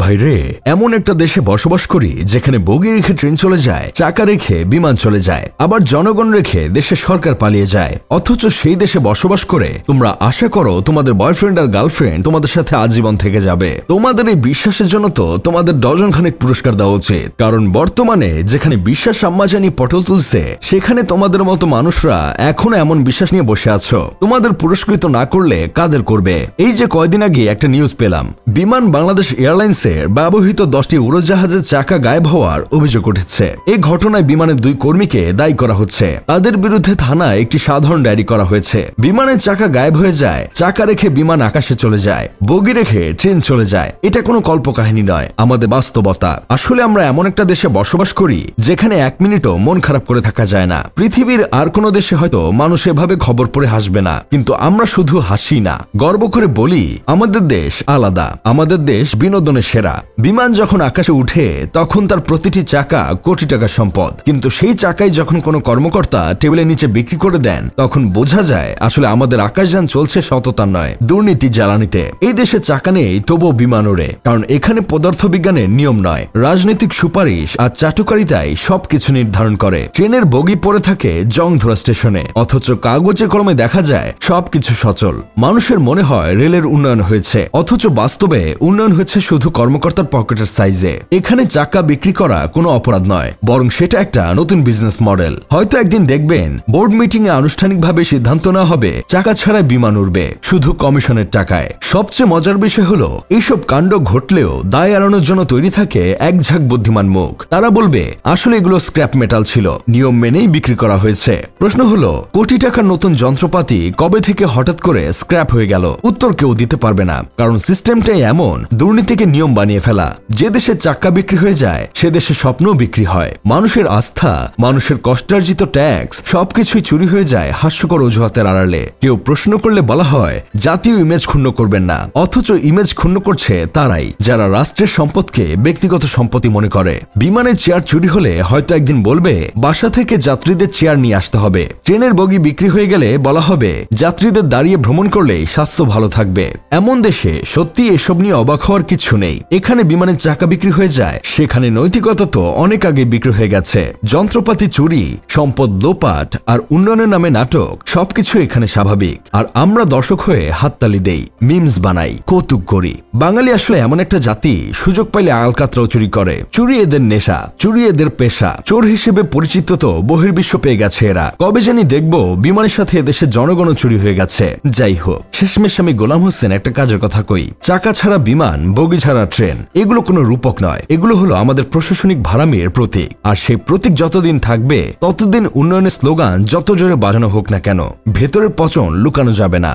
ভাইরে, এমন একটা দেশে বসবাস করি যেখানে বগি রেখে ট্রেন চলে যায়, চাকা রেখে বিমান চলে যায়, আবার জনগণ রেখে দেশের সরকার পালিয়ে যায়। অথচ সেই দেশে বসবাস করে তোমরা আশা করো তোমাদের বয়ফ্রেন্ড আর গার্লফ্রেন্ড তোমাদের সাথে আজীবন থেকে যাবে। তোমাদের এই বিশ্বাসের জন্য তো তোমাদের ডজনখানেক পুরস্কার দেওয়া উচিত, কারণ বর্তমানে যেখানে বিশ্বাস আম্মাজানি পটল তুলছে সেখানে তোমাদের মতো মানুষরা এখনো এমন বিশ্বাস নিয়ে বসে আছো। তোমাদের পুরস্কৃত না করলে কাদের করবে? এই যে কয়দিন আগে একটা নিউজ পেলাম, বিমান বাংলাদেশ এয়ারলাইন্সের ব্যবহৃত 10টি উড়োজাহাজের চাকা গায়েব হওয়ার অভিযোগ উঠেছে। এই ঘটনায় বিমানের 2 কর্মীকে দায়ী করা হচ্ছে। তাদের বিরুদ্ধে থানায় একটি সাধারণ ডায়েরি করা হয়েছে। বিমানের চাকা গায়েব হয়ে যায়, চাকা রেখে বিমান আকাশে চলে যায়, বগি রেখে ট্রেন চলে যায়। এটা কোনো কল্পকাহিনী নয়, আমাদের বাস্তবতা। আসলে আমরা এমন একটা দেশে বসবাস করি যেখানে 1 মিনিটও মন খারাপ করে থাকা যায় না। পৃথিবীর আর কোনো দেশে হয়তো মানুষ এভাবে খবর পড়ে হাসবে না, কিন্তু আমরা শুধু হাসি না, গর্ব করে বলি আমাদের দেশ আলাদা, আমাদের দেশ বিনোদনের সেরা। বিমান যখন আকাশে উঠে তখন তার প্রতিটি চাকা কোটি টাকার সম্পদ, কিন্তু সেই চাকাই যখন কোনো কর্মকর্তা টেবিলের নিচে বিক্রি করে দেন তখন বোঝা যায় আসলে আমাদের আকাশযান চলছে সততা নয়, দুর্নীতি জ্বালানিতে। এই দেশে চাকা নেই তবুও বিমান ওড়ে, কারণ এখানে পদার্থবিজ্ঞানের নিয়ম নয়, রাজনৈতিক সুপারিশ আর চাটুকারিতাই সবকিছু নির্ধারণ করে। ট্রেনের বগি পড়ে থাকে জংধরা স্টেশনে, অথচ কাগজে কলমে দেখা যায় সবকিছু সচল। মানুষের মনে হয় রেলের উন্নয়ন হয়েছে, অথচ বাস্তবে উন্নয়ন হয়েছে শুধু কর্মকর্তার পকেটের সাইজে। এখানে চাকা বিক্রি করা কোনো অপরাধ নয়, বরং সেটা একটা নতুন বিজনেস মডেল। হয়তো একদিন দেখবেন বোর্ড মিটিং এ আনুষ্ঠানিকভাবে সিদ্ধান্ত নেওয়া হবে চাকা ছাড়া বিমান উড়বে, শুধু কমিশনের টাকায়। সবচেয়ে মজার বিষয় হলো এইসব কাণ্ড ঘটলেও দায় এড়ানোর জন্য তৈরি থাকে এক ঝাঁক বুদ্ধিমান মুখ। তারা বলবে আসলে এগুলো স্ক্র্যাপ মেটাল ছিল, নিয়ম মেনেই বিক্রি করা হয়েছে। প্রশ্ন হলো কোটি টাকার নতুন যন্ত্রপাতি কবে থেকে হঠাৎ করে স্ক্র্যাপ হয়ে গেল? উত্তর কেউ দিতে পারবে না, কারণ সিস্টেমটাই এমন, দুর্নীতিকে নিয়ম বানিয়ে ফেলা। যে দেশে চাক্কা বিক্রি হয়ে যায় সে দেশে স্বপ্নও বিক্রি হয়। মানুষের আস্থা, মানুষের কষ্টার্জিত ট্যাক্স সবকিছুই চুরি হয়ে যায় হাস্যকর অজুহাতের আড়ালে। কেউ প্রশ্ন করলে বলা হয় জাতীয় ইমেজ ক্ষুণ্ণ করবেন না, অথচ ইমেজ ক্ষুণ্ণ করছে তারাই যারা রাষ্ট্রের সম্পদকে ব্যক্তিগত সম্পত্তি মনে করে। বিমানের চেয়ার চুরি হলে হয়তো একদিন বলবে বাসা থেকে যাত্রীদের চেয়ার নিয়ে আসতে হবে। ট্রেনের বগি বিক্রি হয়ে গেলে বলা হবে যাত্রীদের দাঁড়িয়ে ভ্রমণ করলে স্বাস্থ্য ভালো থাকবে। এমন দেশে সত্যি এসব নিয়ে অবাক হওয়ার কিছু নেই। এখানে বিমানের চাকা বিক্রি হয়ে যায়, সেখানে নৈতিকতা তো অনেক আগে বিক্রি হয়ে গেছে। যন্ত্রপাতি চুরি, সম্পদ লোপাট আর উন্নয়নের নামে নাটক সবকিছু এখানে স্বাভাবিক, আর আমরা দর্শক হয়ে হাততালি দেই, মিমস বানাই, কৌতুক করি। বাঙালি আসলে এমন একটা জাতি, সুযোগ পাইলে আলকাতরাও চুরি করে। চুরি এদের নেশা, চুরি এদের পেশা। চোর হিসেবে পরিচিত তো বহির্বিশ্ব পেয়ে গেছে এরা। কবে জানি দেখবো বিমানের সাথে এদেশের জনগণও চুরি হয়ে গেছে। যাই হোক, শেষমেশ আমি গোলাম হোসেন একটা কাজের কথা কই, চাকা ছাড়া বিমান, বগি ছাড়া ট্রেন, এগুলো কোনো রূপক নয়, এগুলো হলো আমাদের প্রশাসনিক ভাড়ামির প্রতীক। আর সেই প্রতীক যতদিন থাকবে ততদিন উন্নয়নের স্লোগান যত জোরে বাজানো হোক না কেন, ভেতরের পচন লুকানো যাবে না।